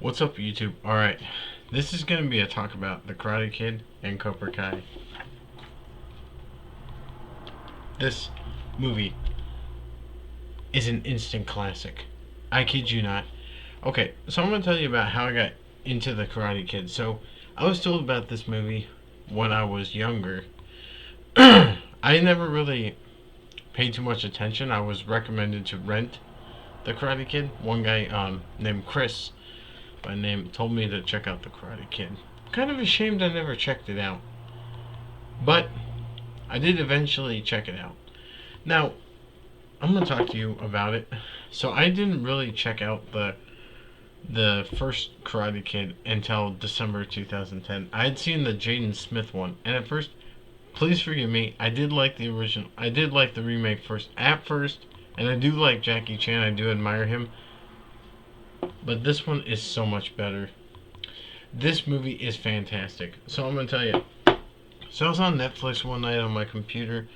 What's up, YouTube? Alright, this is going to be a talk about The Karate Kid and Cobra Kai. This movie is an instant classic. I kid you not. Okay, so I'm going to tell you about how I got into The Karate Kid. So, I was told about this movie when I was younger. I never really paid too much attention. I was recommended to rent The Karate Kid. One guy named Chris by name told me to check out The Karate Kid. Kind of ashamed I never checked it out. But I did eventually check it out. Now, I'm going to talk to you about it. So I didn't really check out the first Karate Kid until December 2010. I had seen the Jaden Smith one, and at first, please forgive me, I did like the original. I did like the remake at first, and I do like Jackie Chan. I do admire him. But this one is so much better. This movie is fantastic. So I'm going to tell you. So I was on Netflix one night on my computer,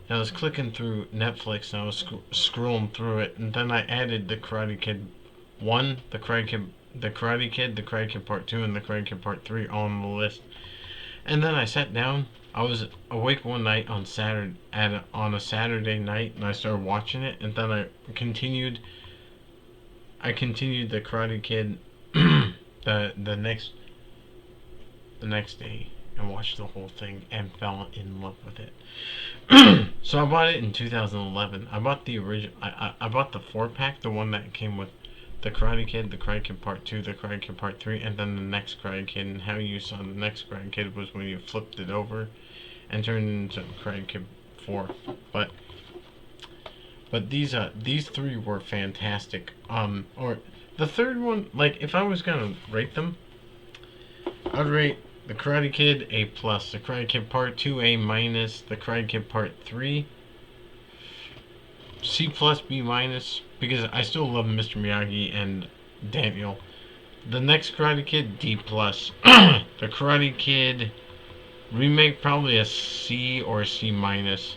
and I was clicking through Netflix, and I was scrolling through it, and then I added the Karate Kid 1, the Karate Kid, the Karate Kid Part 2, and the Karate Kid Part 3 all on the list. And then I sat down. I was awake one night on on a Saturday night, and I started watching it, and then I continued the Karate Kid the next day and watched the whole thing and fell in love with it. So I bought it in 2011. I bought the original. I bought the 4-pack, the one that came with the Karate Kid, the Karate Kid Part 2, the Karate Kid Part 3, and then the next Karate Kid. And how you saw the next Karate Kid was when you flipped it over and turned it into Karate Kid 4. But these three were fantastic. Or the third one, like if I was gonna rate them, I'd rate the Karate Kid A plus, the Karate Kid Part 2 A minus, the Karate Kid Part 3 C plus B minus, because I still love Mr. Miyagi and Daniel. The next Karate Kid D plus. The Karate Kid remake probably a C or C minus.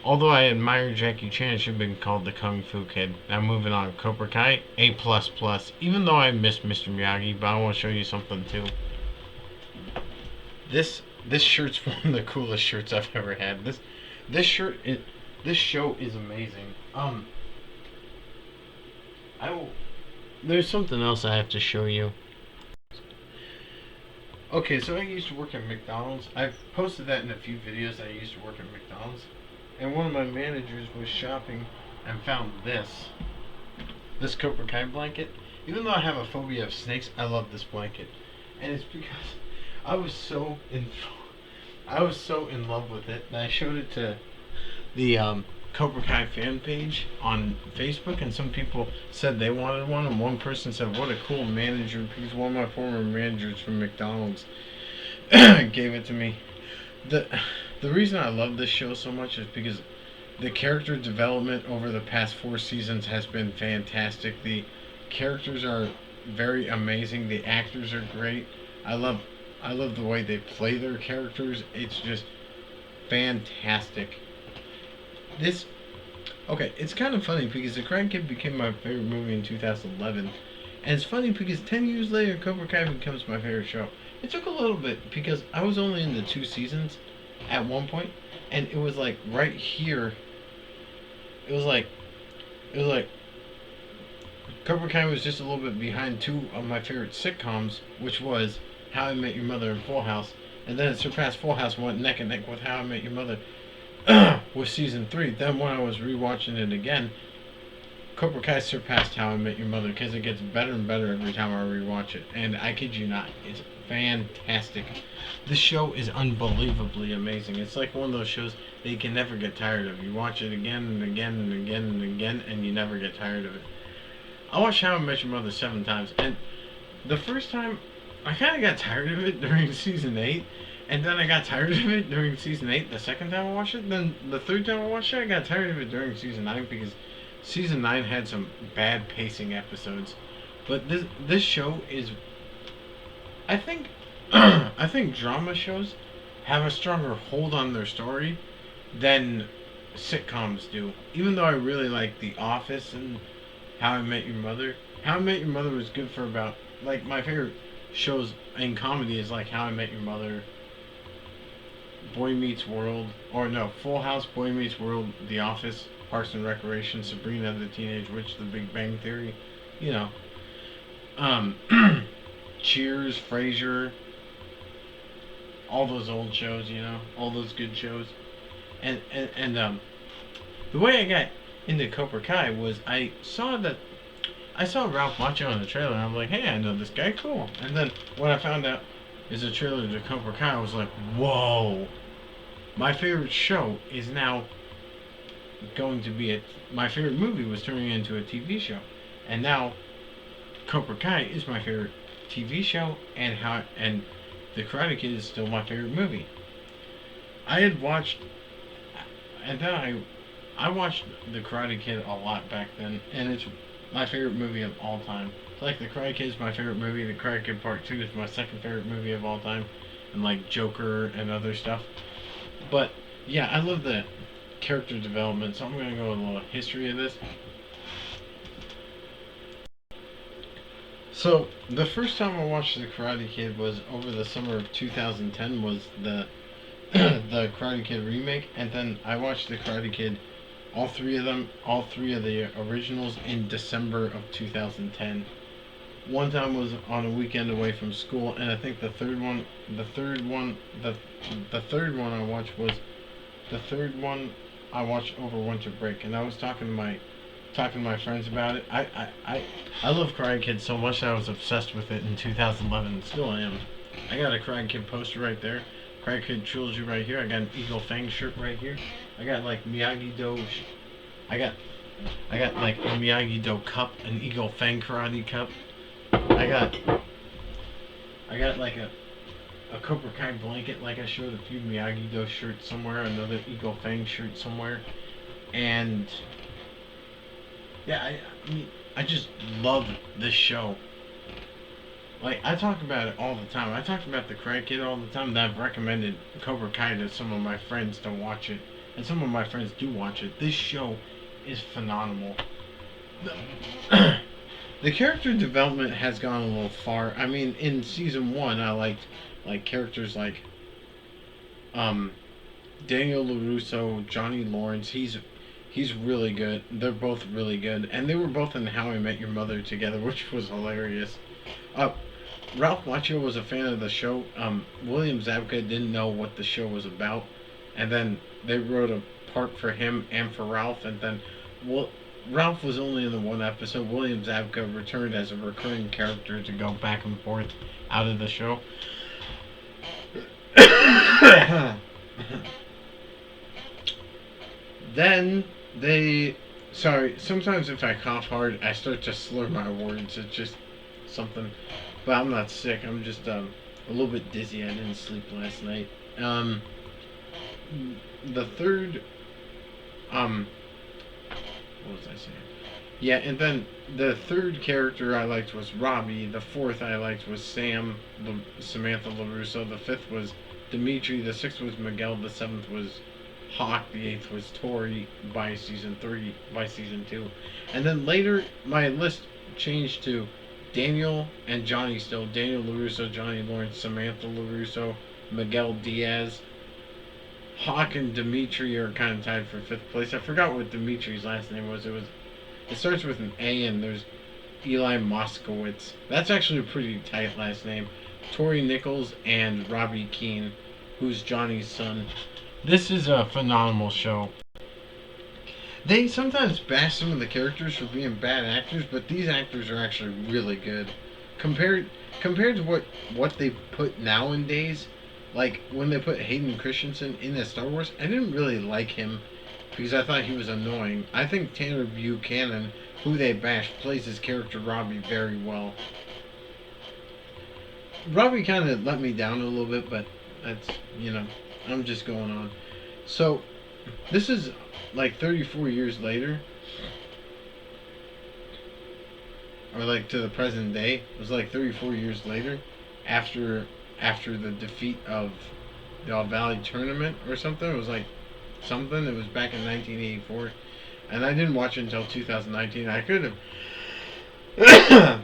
Although I admire Jackie Chan, it should have been called the Kung Fu Kid. Now moving on, Cobra Kai A plus plus. Even though I miss Mr. Miyagi, but I want to show you something too. This shirt's one of the coolest shirts I've ever had. This show is amazing. I will. There's something else I have to show you. Okay, so I used to work at McDonald's. I've posted that in a few videos. I used to work at McDonald's, and one of my managers was shopping and found this Cobra Kai blanket. Even though I have a phobia of snakes, I love this blanket, and it's because I was so in love with it, and I showed it to the Cobra Kai fan page on Facebook, and some people said they wanted one, and one person said, "What a cool manager!" Because one of my former managers from McDonald's gave it to me. The reason I love this show so much is because the character development over the past 4 seasons has been fantastic. The characters are very amazing. The actors are great. I love the way they play their characters. It's just fantastic. This Okay, it's kind of funny because The Karate Kid became my favorite movie in 2011, and it's funny because 10 years later, Cobra Kai becomes my favorite show. It took a little bit because I was only in the 2 seasons at one point, and it was like right here. It was like Cobra Kai was just a little bit behind two of my favorite sitcoms, which was How I Met Your Mother and Full House, and then it surpassed Full House, went neck and neck with How I Met Your Mother with season 3. Then when I was rewatching it again, Cobra Kai surpassed How I Met Your Mother because it gets better and better every time I rewatch it. And I kid you not, it's fantastic. This show is unbelievably amazing. It's like one of those shows that you can never get tired of. You watch it again and again and again and again, and you never get tired of it. I watched How I Met Your Mother 7 times, and the first time I kind of got tired of it during season 8, and then I got tired of it during season 8 the second time I watched it. Then the third time I watched it, I got tired of it during season 9 because season 9 had some bad pacing episodes. But this show is, I think, I think drama shows have a stronger hold on their story than sitcoms do. Even though I really like The Office and How I Met Your Mother. How I Met Your Mother was good for about like my favorite shows in comedy is like How I Met Your Mother, Boy Meets World, or no, Full House, Boy Meets World, The Office, Parks and Recreation, Sabrina the Teenage Witch, The Big Bang Theory, you know, um, Cheers, Frasier, all those old shows, all those good shows, and the way I got into Cobra Kai was I saw Ralph Macchio in the trailer, and I'm like, hey, I know this guy, cool. And then when I found out it's a trailer to Cobra Kai, I was like, whoa. My favorite show is now going to be my favorite movie was turning into a TV show, and now Cobra Kai is my favorite TV show, and The Karate Kid is still my favorite movie. I had watched, and then I watched The Karate Kid a lot back then, and it's my favorite movie of all time. It's like The Karate Kid is my favorite movie. The Karate Kid Part 2 is my second favorite movie of all time, and like Joker and other stuff. But yeah, I love the character development, so I'm going to go with a little history of this. So the first time I watched The Karate Kid was over the summer of 2010. Was the the Karate Kid remake, and then I watched The Karate Kid, all three of them, all three of the originals in December of 2010. One time was on a weekend away from school, and I think the third one I watched over winter break, and I was talking to my friends about it. I love Karate Kid so much that I was obsessed with it in 2011, and still am. I got a Karate Kid poster right there. Karate Kid trilogy right here. I got an Eagle Fang shirt right here. I got like Miyagi Do. I got like a Miyagi Do cup, an Eagle Fang karate cup. I got like a Cobra Kai blanket, like I showed a few Miyagi Do shirts somewhere, another Eagle Fang shirt somewhere, and yeah, I mean, I just love this show. Like, I talk about it all the time. I talk about the Karate Kid all the time. That I've recommended Cobra Kai to some of my friends to watch it, and some of my friends do watch it. This show is phenomenal. The character development has gone a little far. I mean, in season one, I liked like characters like Daniel LaRusso, Johnny Lawrence. He's really good. They're both really good, and they were both in How I Met Your Mother together, which was hilarious. Uh, Ralph Macchio was a fan of the show. William Zabka didn't know what the show was about, and then they wrote a part for him and for Ralph, and then Ralph was only in the one episode. William Zabka returned as a recurring character to go back and forth out of the show. Then sorry, sometimes if I cough hard, I start to slur my words. It's just something, but I'm not sick. I'm just a little bit dizzy. I didn't sleep last night. The third, what was I saying? Yeah, and then the third character I liked was Robbie. The fourth I liked was Samantha LaRusso. The fifth was Dimitri. The sixth was Miguel. The seventh was Hawk. The eighth was Tori by season 2. And then later, my list changed to Daniel and Johnny still. Daniel LaRusso, Johnny Lawrence, Samantha LaRusso, Miguel Diaz. Hawk and Dimitri are kind of tied for fifth place. I forgot what Dimitri's last name was. It starts with an A, and there's Eli Moskowitz. That's actually a pretty tight last name. Tori Nichols and Robbie Keane, who's Johnny's son. This is a phenomenal show. They sometimes bash some of the characters for being bad actors, but these actors are actually really good. Compared to what they put nowadays, like when they put Hayden Christensen in as Star Wars, I didn't really like him because I thought he was annoying. I think Tanner Buchanan, who they bashed, plays his character Robbie very well. Robbie kind of let me down a little bit, but that's, I'm just going on. So, this is like 34 years later, or like to the present day. It was like 34 years later, after the defeat of the All Valley tournament or something. It was like something. It was back in 1984, and I didn't watch it until 2019. I could have.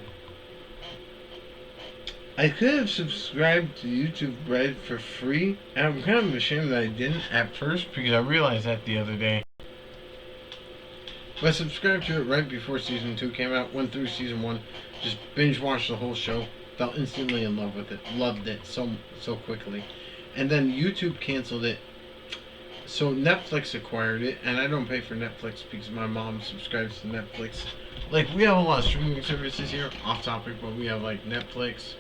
I could have subscribed to YouTube Red for free, and I'm kind of ashamed that I didn't at first because I realized that the other day. But I subscribed to it right before season 2 came out, went through season 1, just binge watched the whole show, fell instantly in love with it, loved it so quickly. And then YouTube canceled it, so Netflix acquired it, and I don't pay for Netflix because my mom subscribes to Netflix. Like, we have a lot of streaming services here, off topic, but we have like Netflix,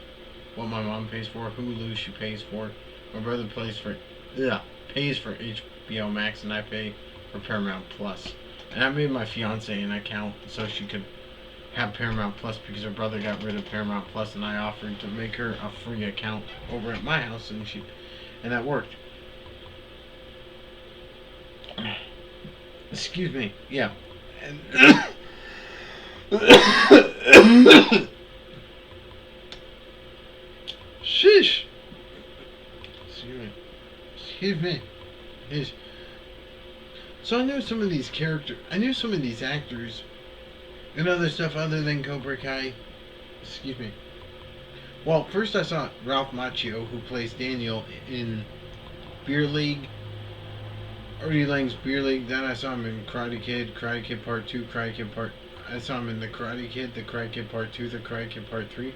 what my mom pays for, Hulu she pays for, my brother pays for HBO Max, and I pay for Paramount Plus. And I made my fiance an account so she could have Paramount Plus because her brother got rid of Paramount Plus, and I offered to make her a free account over at my house, and that worked. Excuse me. Yeah. And Shish. Excuse me. Excuse me. Yes. So I knew some of these characters. I knew some of these actors and other stuff other than Cobra Kai. Excuse me. Well, first I saw Ralph Macchio, who plays Daniel in Beer League. Artie Lang's Beer League. Then I saw him in Karate Kid Part 2, I saw him in The Karate Kid Part 2, The Karate Kid Part 3.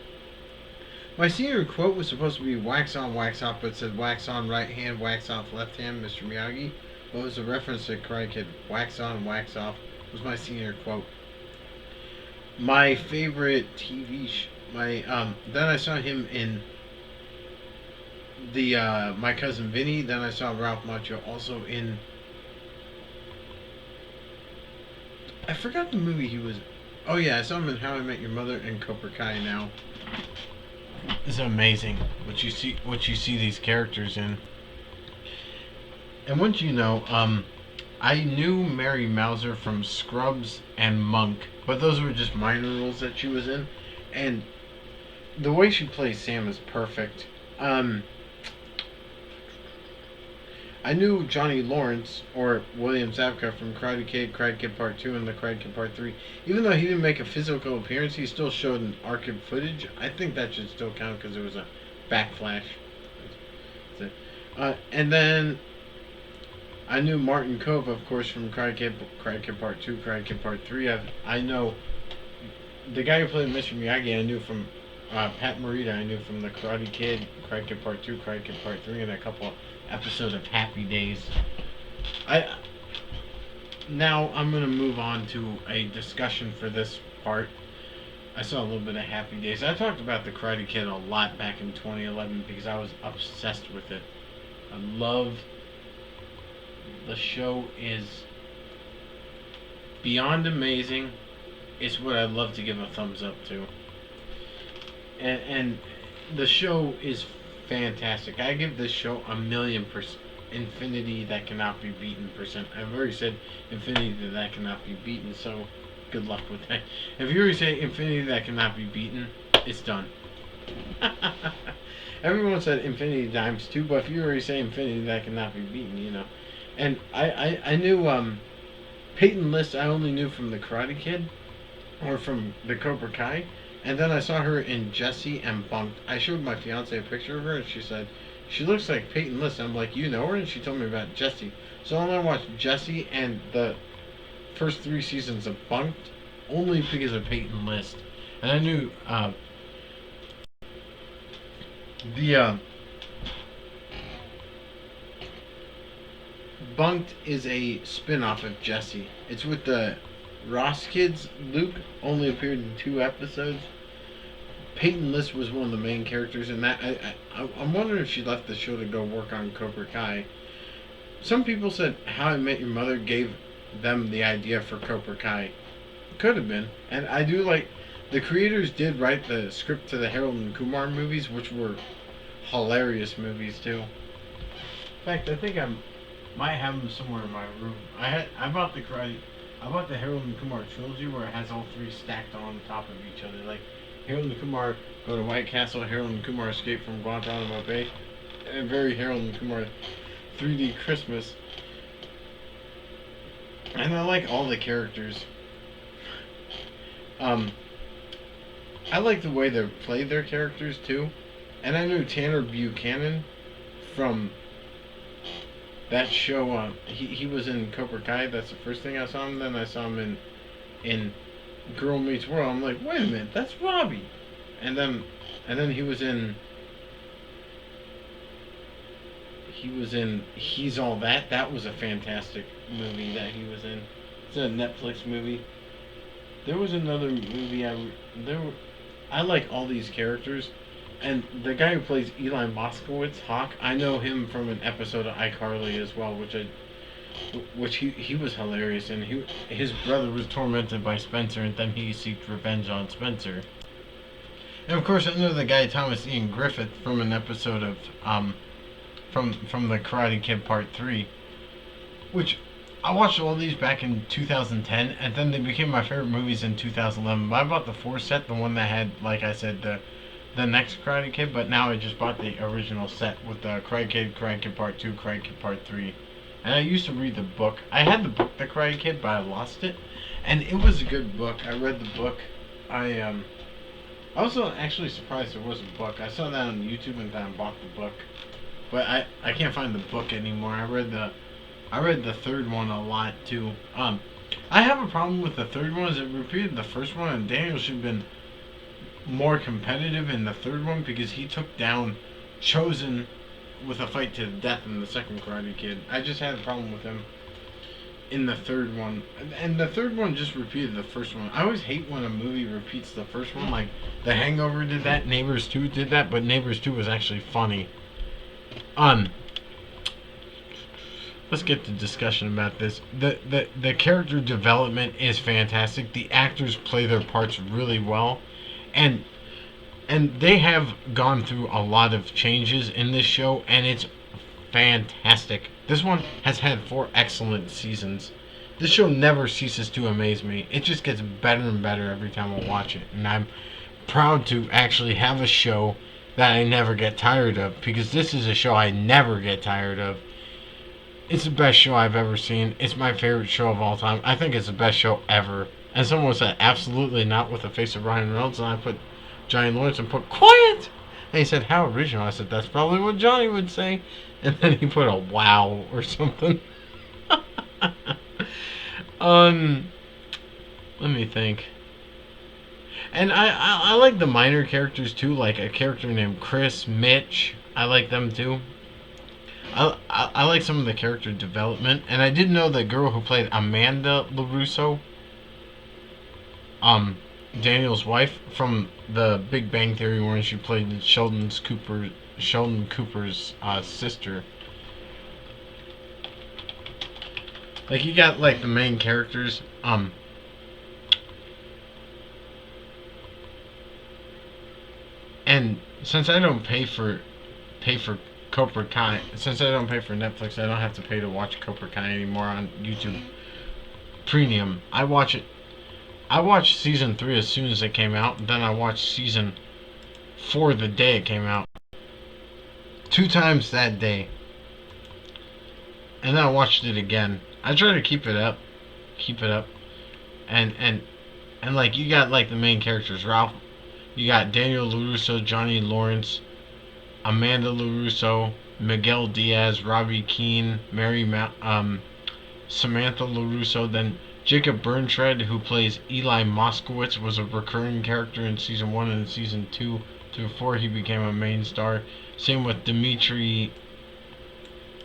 My senior quote was supposed to be wax on, wax off, but it said wax on right hand, wax off left hand, Mr. Miyagi. But it was a reference to Karate Kid. Wax on, wax off was my senior quote. My favorite then I saw him in the My Cousin Vinny. Then I saw Ralph Macchio also in. I forgot the movie he was. Oh yeah, I saw him in How I Met Your Mother and Cobra Kai. Now it's amazing what you see these characters in. And once you know, I knew Mary Mauser from Scrubs and Monk, but those were just minor roles that she was in, and the way she plays Sam is perfect. I knew Johnny Lawrence or William Zabka from Karate Kid Part 2, and the Karate Kid Part 3. Even though he didn't make a physical appearance, he still showed an archive footage. I think that should still count because it was a backflash. And then I knew Martin Kove, of course, from Karate Kid Part 2, Karate Kid Part 3. I know the guy who played Mr. Miyagi, I knew from Pat Morita, I knew from the Karate Kid Part 2, Karate Kid Part 3, and a couple episodes of Happy Days. Now I'm going to move on to a discussion for this part. I saw a little bit of Happy Days. I talked about the Karate Kid a lot back in 2011 because I was obsessed with it. I love the show. Is beyond amazing. It's what I'd love to give a thumbs up to. And the show is fantastic. I give this show 1,000,000%. Infinity that cannot be beaten percent. I've already said infinity that cannot be beaten, so good luck with that. If you already say infinity that cannot be beaten, it's done. Everyone said infinity times 2, but if you already say infinity that cannot be beaten, you know. And I knew Peyton List. I only knew from the Karate Kid or from the Cobra Kai. And then I saw her in Jessie and Bunked. I showed my fiance a picture of her, and she said, she looks like Peyton List. I'm like, you know her? And she told me about Jessie. So I'm going to watch Jessie and the first 3 seasons of Bunked only because of Peyton List. And I knew Bunked is a spin-off of Jessie. It's with the Ross kids. Luke only appeared in 2 episodes. Peyton List was one of the main characters in that. I'm wondering if she left the show to go work on Cobra Kai. Some people said How I Met Your Mother gave them the idea for Cobra Kai. Could have been. And I do like, the creators did write the script to the Harold and Kumar movies, which were hilarious movies too. In fact, I think I might have them somewhere in my room. I bought the Harold and Kumar trilogy where it has all 3 stacked on top of each other. Like Harold and Kumar Go to White Castle, Harold and Kumar Escape from Guantanamo Bay, and very Harold and Kumar 3D Christmas. And I like all the characters. I like the way they played their characters too. And I knew Tanner Buchanan from that show. He was in Cobra Kai. That's the first thing I saw him. Then I saw him in Girl Meets World. I'm like, wait a minute, that's Robbie. And then he was in He's All That. That was a fantastic movie that he was in. It's a Netflix movie. There was another movie I like all these characters, and the guy who plays Eli Moskowitz, Hawk. I know him from an episode of iCarly as well, which he was hilarious, and his brother was tormented by Spencer, and then he seeked revenge on Spencer. And of course, I know the guy Thomas Ian Griffith from an episode of from the Karate Kid Part 3, which I watched all these back in 2010, and then they became my favorite movies in 2011. But I bought the 4 set, the one that had, like I said, the next Karate Kid, but now I just bought the original set with the Karate Kid Part 2, Karate Kid Part 3. And I used to read the book. I had the book, The Karate Kid, but I lost it. And it was a good book. I read the book. I was actually surprised there was a book. I saw that on YouTube and then I bought the book. But I can't find the book anymore. I read the third one a lot too. I have a problem with the third one is it repeated the first one, and Daniel should have been more competitive in the third one because he took down Chosen with a fight to the death in the second Karate Kid. I just had a problem with him in the third one, and the third one just repeated the first one. I always hate when a movie repeats the first one. Like The Hangover did that, Neighbors 2 did that, but Neighbors 2 was actually funny. Let's get to discussion about this. The character development is fantastic. The actors play their parts really well, and they have gone through a lot of changes in this show, and it's fantastic. This one has had 4 excellent seasons. This show never ceases to amaze me. It just gets better and better every time I watch it, and I'm proud to actually have a show that I never get tired of, because this is a show I never get tired of. It's the best show I've ever seen. It's my favorite show of all time. I think it's the best show ever. And someone said, absolutely not, with the face of Ryan Reynolds, and I put Johnny Lawrence and put, quiet! And he said, how original. I said, that's probably what Johnny would say. And then he put a wow or something. Let me think. And I like the minor characters too, like a character named Chris, Mitch. I like them too. I like some of the character development, and I did know the girl who played Amanda LaRusso, Daniel's wife from the Big Bang Theory, where she played Sheldon Cooper's sister. Like, you got like the main characters, and since I don't pay for Cobra Kai, since I don't pay for Netflix, I don't have to pay to watch Cobra Kai anymore on YouTube Premium. I watched season 3 as soon as it came out, and then I watched season 4 the day it came out. 2 times that day. And then I watched it again. I try to keep it up. And like, you got like the main characters, Ralph. You got Daniel LaRusso, Johnny Lawrence, Amanda LaRusso, Miguel Diaz, Robbie Keane, Samantha LaRusso. Then Jacob Berntrud, who plays Eli Moskowitz, was a recurring character in season 1 and season 2 before he became a main star. Same with Dimitri.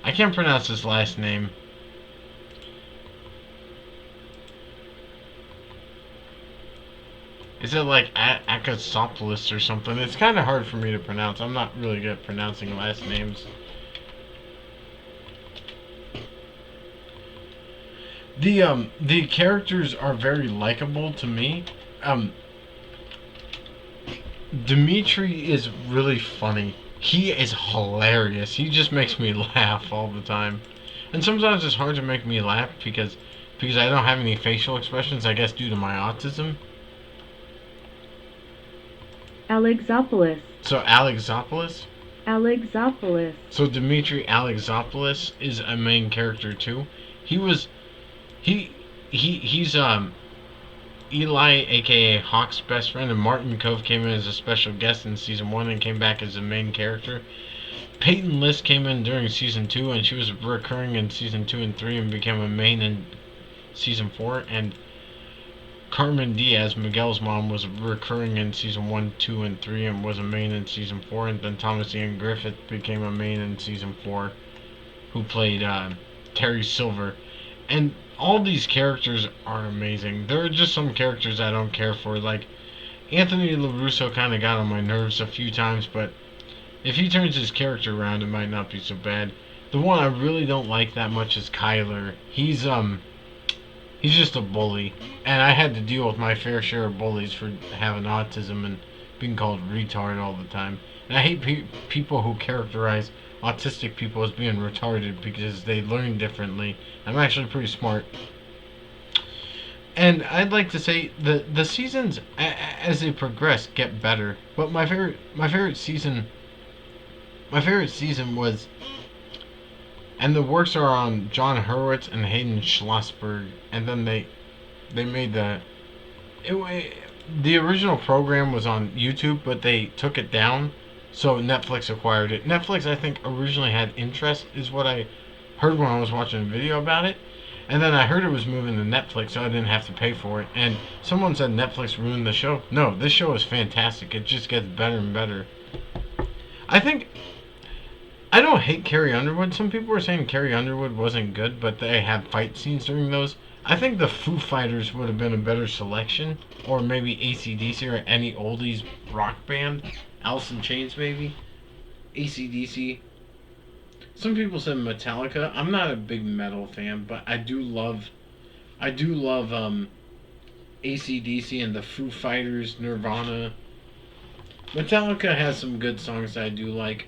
I can't pronounce his last name. Is it like Akasopoulos or something? It's kind of hard for me to pronounce. I'm not really good at pronouncing last names. The characters are very likable to me. Dimitri is really funny. He is hilarious. He just makes me laugh all the time. And sometimes it's hard to make me laugh because I don't have any facial expressions, I guess due to my autism. Alexopoulos. So Alexopoulos? Alexopoulos. So Dimitri Alexopoulos is a main character too. He's Eli, aka Hawk's best friend, and Martin Cove came in as a special guest in season 1 and came back as the main character. Peyton List came in during season 2 and she was recurring in season 2 and 3 and became a main in season 4. And Carmen Diaz, Miguel's mom, was recurring in season 1, 2, and 3 and was a main in season 4. And then Thomas Ian Griffith became a main in season 4, who played Terry Silver. And all these characters are amazing. There are just some characters I don't care for. Like, Anthony LaRusso kind of got on my nerves a few times, but if he turns his character around, it might not be so bad. The one I really don't like that much is Kyler. He's just a bully, and I had to deal with my fair share of bullies for having autism and being called retard all the time. And I hate people who characterize autistic people as being retarded because they learn differently. I'm actually pretty smart. And I'd like to say the seasons as they progress get better. But my favorite season was, and the works are on John Hurwitz and Hayden Schlossberg, and then they made the original program was on YouTube, but they took it down, so Netflix acquired it. Netflix, I think, originally had interest, is what I heard when I was watching a video about it. And then I heard it was moving to Netflix, so I didn't have to pay for it. And someone said Netflix ruined the show. No, this show is fantastic. It just gets better and better. I think I don't hate Carrie Underwood. Some people were saying Carrie Underwood wasn't good, but they had fight scenes during those. I think the Foo Fighters would have been a better selection, or maybe AC/DC or any oldies rock band. Alice in Chains, maybe. AC/DC. Some people said Metallica. I'm not a big metal fan, but I do love AC/DC and the Foo Fighters, Nirvana. Metallica has some good songs that I do like.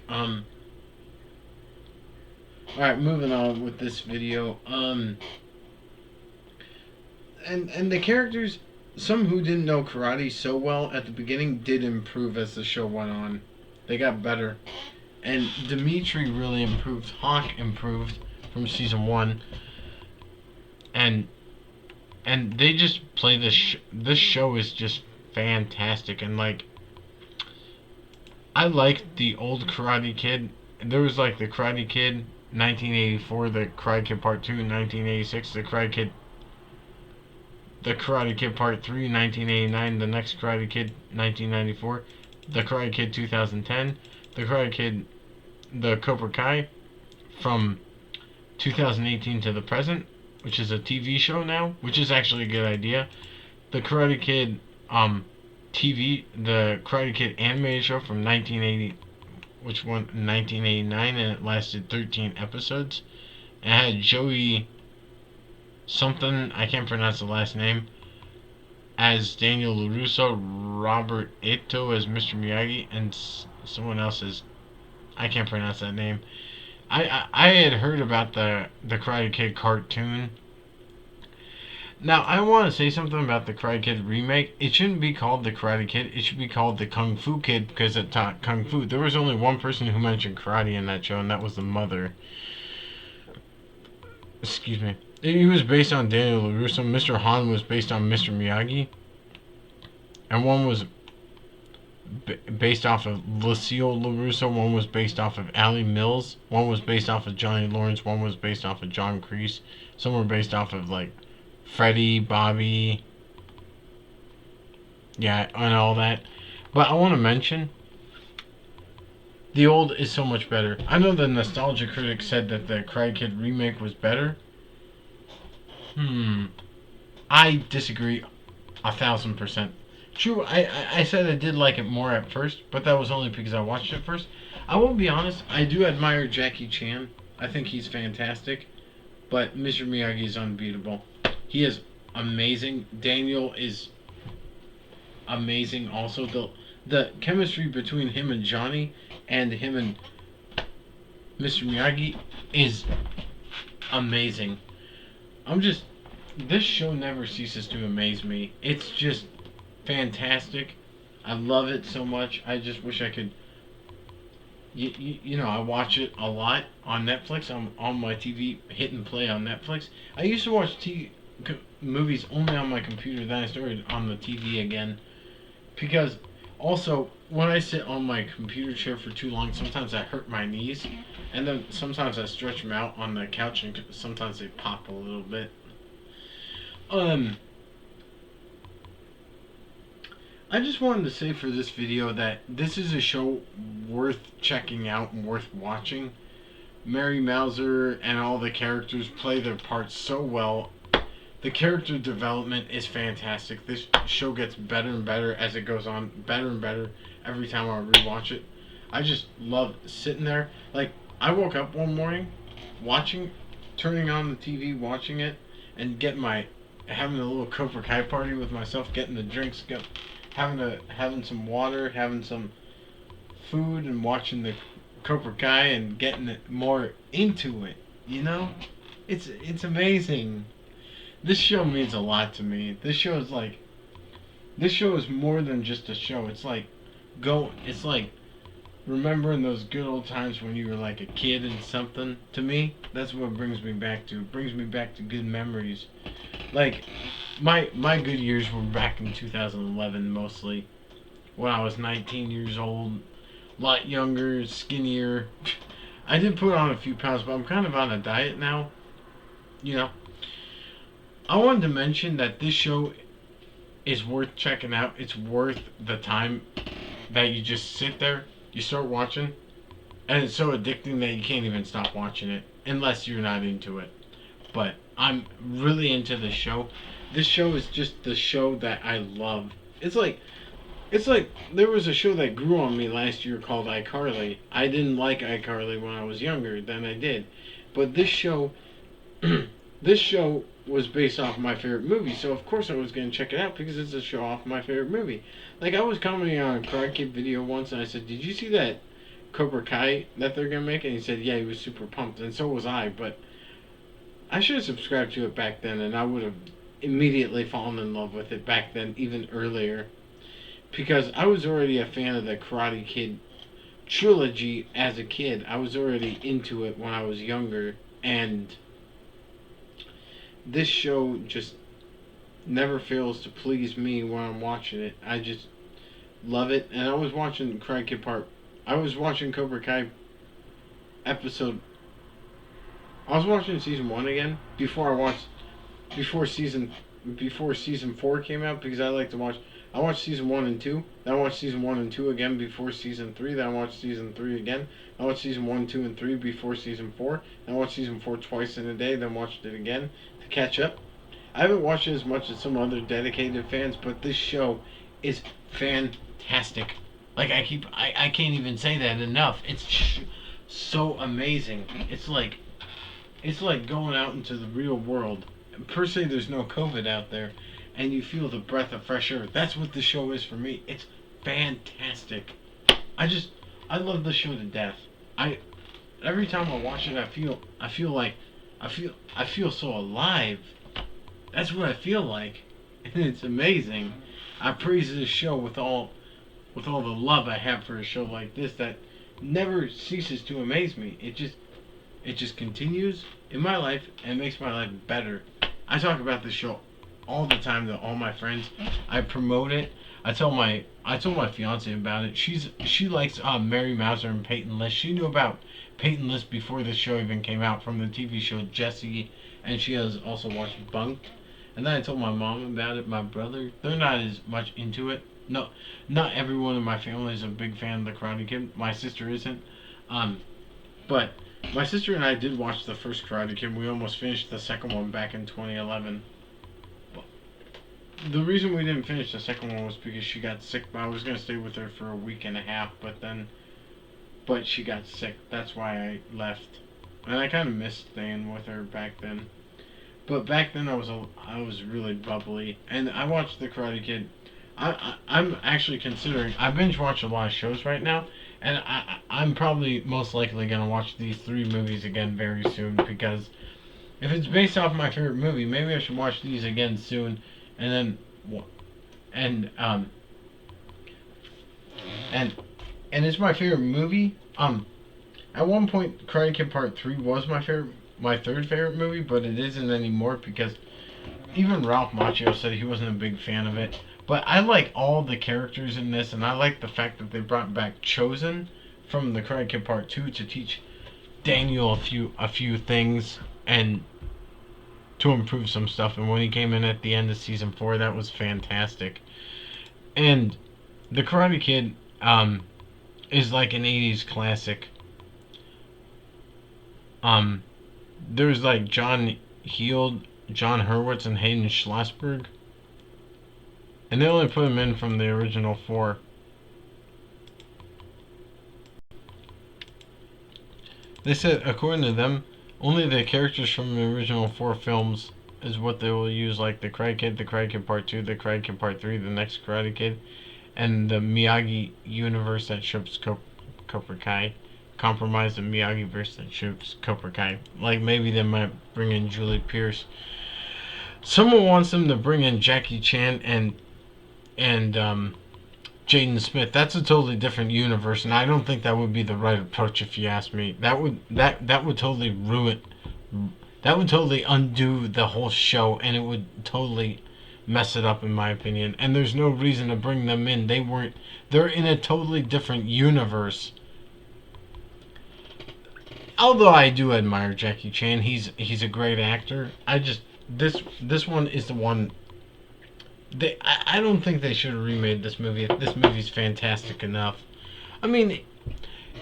Alright, moving on with this video. And the characters, some who didn't know karate so well at the beginning did improve as the show went on. They got better. And Dimitri really improved. Hawk improved from season 1. And they just play this show is just fantastic. And like, I liked the old Karate Kid. There was like the Karate Kid 1984, the Karate Kid Part 2 in 1986, the Karate Kid Part 3 1989, the next Karate Kid 1994, the Karate Kid 2010, the Karate Kid, the Cobra Kai from 2018 to the present, which is a TV show now, which is actually a good idea. The Karate Kid the Karate Kid animated show from 1980, which went in 1989, and it lasted 13 episodes. It had Joey something, I can't pronounce the last name, as Daniel LaRusso, Robert Ito as Mr. Miyagi, and someone else as, I can't pronounce that name. I had heard about the Karate Kid cartoon. Now, I want to say something about the Karate Kid remake. It shouldn't be called the Karate Kid. It should be called the Kung Fu Kid because it taught Kung Fu. There was only one person who mentioned karate in that show, and that was the mother. Excuse me. He was based on Daniel LaRusso. Mr. Han was based on Mr. Miyagi. And one was based off of Lucille LaRusso. One was based off of Allie Mills. One was based off of Johnny Lawrence. One was based off of John Kreese. Some were based off of, like, Freddie, Bobby. Yeah, and all that. But I want to mention, the old is so much better. I know the Nostalgia Critic said that the Karate Kid remake was better. I disagree 1,000%. True, I said I did like it more at first, but that was only because I watched it first. I will be honest, I do admire Jackie Chan. I think he's fantastic. But Mr. Miyagi is unbeatable. He is amazing. Daniel is amazing also. The chemistry between him and Johnny and him and Mr. Miyagi is amazing. This show never ceases to amaze me. It's just fantastic. I love it so much. I just wish I could. I watch it a lot on Netflix. I'm on my TV hitting play on Netflix. I used to watch movies only on my computer. Then I started on the TV again because also when I sit on my computer chair for too long, sometimes I hurt my knees, and then sometimes I stretch them out on the couch, and sometimes they pop a little bit. Um, I just wanted to say for this video that this is a show worth checking out and worth watching. Mary Mauser and all the characters play their parts so well. The character development is fantastic. This show gets better and better as it goes on, better and better every time I rewatch it. I just love sitting there. Like, I woke up one morning watching, turning on the TV, watching it, and having a little Cobra Kai party with myself, getting the drinks, having some water, having some food, and watching the Cobra Kai and getting it more into it. You know, it's amazing. This show means a lot to me. This show is more than just a show. It's like remembering those good old times when you were like a kid and something. To me, that's what it brings me back to. It brings me back to good memories. Like my good years were back in 2011 mostly, when I was 19 years old, a lot younger, skinnier. I did put on a few pounds, but I'm kind of on a diet now. You know, I wanted to mention that this show is worth checking out. It's worth the time that you just sit there, you start watching, and it's so addicting that you can't even stop watching it unless you're not into it. But I'm really into this show. This show is just the show that I love. It's like there was a show that grew on me last year called iCarly. I didn't like iCarly when I was younger than I did, but this show, this show was based off my favorite movie, so of course I was gonna check it out because it's a show off my favorite movie. Like I was commenting on a Karate Kid video once, and I said, "Did you see that Cobra Kai that they're gonna make?" And he said, "Yeah, he was super pumped," and so was I. But I should have subscribed to it back then, and I would have immediately fallen in love with it back then, even earlier, because I was already a fan of the Karate Kid trilogy as a kid. I was already into it when I was younger, and this show just never fails to please me when I'm watching it. I just love it, and I was watching Karate Kid Part. I was watching Cobra Kai episode. I was watching season 1 again before season before season 4 came out because I like to watch. I watched season 1 and 2. Then I watched season 1 and 2 again before season 3. Then I watched season 3 again. I watched season 1, 2, and 3 before season 4. Then I watched season 4 twice in a day. Then watched it again to catch up. I haven't watched it as much as some other dedicated fans, but this show is fantastic. Like I can't even say that enough. It's so amazing. It's like going out into the real world. Per se, there's no COVID out there, and you feel the breath of fresh air. That's what the show is for me. It's fantastic. I love the show to death. I Every time I watch it, I feel so alive. That's what I feel like, and it's amazing. I praise this show with all the love I have for a show like this that never ceases to amaze me. It just continues in my life and makes my life better. I talk about this show all the time to all my friends. I promote it. I told my fiance about it. She likes Mary Mauser and Peyton List. She knew about Peyton List before the show even came out from the TV show Jessie, and she has also watched Bunked. And then I told my mom about it. My brother, they're not as much into it. No, not everyone in my family is a big fan of the Karate Kid. My sister isn't. But my sister and I did watch the first Karate Kid. We almost finished the second one back in 2011. But the reason we didn't finish the second one was because she got sick. I was gonna stay with her for a week and a half, but she got sick. That's why I left. And I kind of missed staying with her back then. But back then I was really bubbly, and I watched the Karate Kid. I'm actually considering. I binge watch a lot of shows right now, and I'm probably most likely gonna watch these 3 movies again very soon because if it's based off my favorite movie, maybe I should watch these again soon, and then and and and it's my favorite movie. At one point, Karate Kid Part 3 was my third favorite movie, but it isn't anymore because even Ralph Macchio said he wasn't a big fan of it. But I like all the characters in this, and I like the fact that they brought back Chosen from the Karate Kid Part 2 to teach Daniel a few things and to improve some stuff. And when he came in at the end of season 4, that was fantastic. And the Karate Kid is like an 80s classic. Um, there's like John Heald, John Hurwitz, and Hayden Schlossberg. And they only put him in from the original 4. They said, according to them, only the characters from the original 4 films is what they will use, like the Karate Kid Part 2, the Karate Kid Part 3, the next Karate Kid, and the Miyagi universe that ships Cobra Kai. Compromise the Miyagi verse that ships Cobra Kai. Like maybe they might bring in Julie Pierce. Someone wants them to bring in Jackie Chan and Jaden Smith. That's a totally different universe, and I don't think that would be the right approach if you ask me. That would totally ruin. That would totally undo the whole show, and it would totally mess it up in my opinion. And there's no reason to bring them in. They weren't. They're in a totally different universe. Although I do admire Jackie Chan, he's a great actor. I just this one is the one. I don't think they should have remade this movie. This movie's fantastic enough. I mean,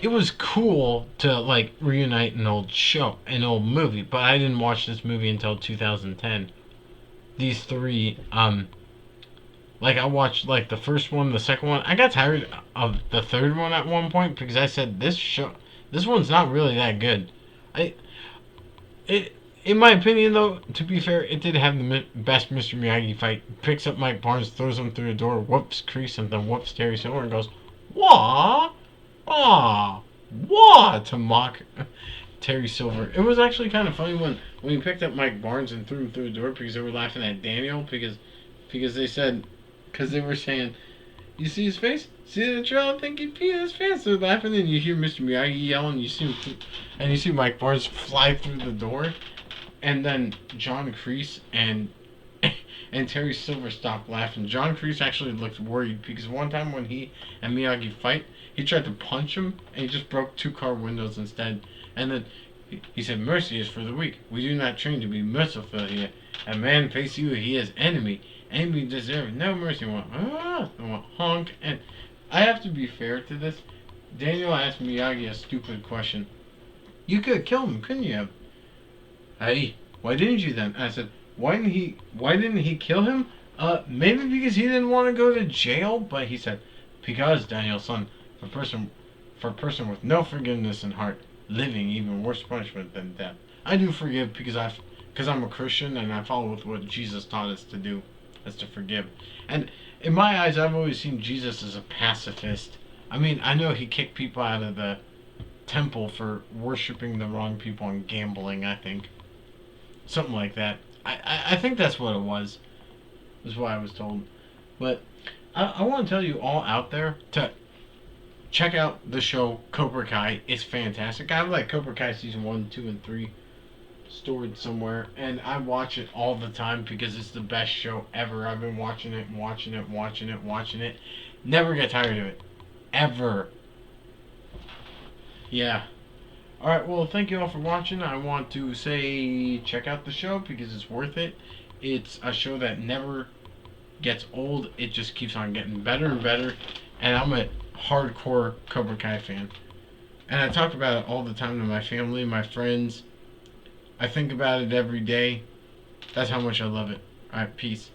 it was cool to like reunite an old show, an old movie, but I didn't watch this movie until 2010. These three, like I watched like the first one, the second one. I got tired of the third one at one point because I said this one's not really that good. I, it, in my opinion though, to be fair, it did have the best Mr. Miyagi fight. Picks up Mike Barnes, throws him through the door, whoops Kreese, and then whoops Terry Silver, and goes, wah, ah, wah, to mock Terry Silver. It was actually kind of funny when he picked up Mike Barnes and threw him through the door because they were laughing at Daniel because they said because they were saying, you see his face? See the trail? I think he'd pee in his pants. They're laughing, and you hear Mr. Miyagi yell, and you see Mike Barnes fly through the door, and then John Kreese and Terry Silver stop laughing. John Kreese actually looked worried because one time when he and Miyagi fight, he tried to punch him and he just broke 2 car windows instead. And then he said, "Mercy is for the weak. We do not train to be merciful here. A man face you, he is enemy. Enemy deserve no mercy." Went honk. And I have to be fair to this. Daniel asked Miyagi a stupid question. You could have killed him, couldn't you have? Hey, why didn't you then? I said, why didn't he kill him? Maybe because he didn't want to go to jail, but he said, because Daniel son, for a person with no forgiveness in heart, living even worse punishment than death. I do forgive because I'm a Christian and I follow with what Jesus taught us to do, is to forgive. And in my eyes, I've always seen Jesus as a pacifist. I mean, I know he kicked people out of the temple for worshiping the wrong people and gambling, I think. Something like that. I think that's what it was. Is what I was told. But I want to tell you all out there to check out the show Cobra Kai. It's fantastic. I have like Cobra Kai season 1, 2, and 3 stored somewhere, and I watch it all the time because it's the best show ever. I've been watching it and watching it, watching it, watching it. Never get tired of it. Ever. Yeah. Alright, well, thank you all for watching. I want to say check out the show because it's worth it. It's a show that never gets old. It just keeps on getting better and better. And I'm a hardcore Cobra Kai fan. And I talk about it all the time to my family, my friends. I think about it every day. That's how much I love it. Alright, peace.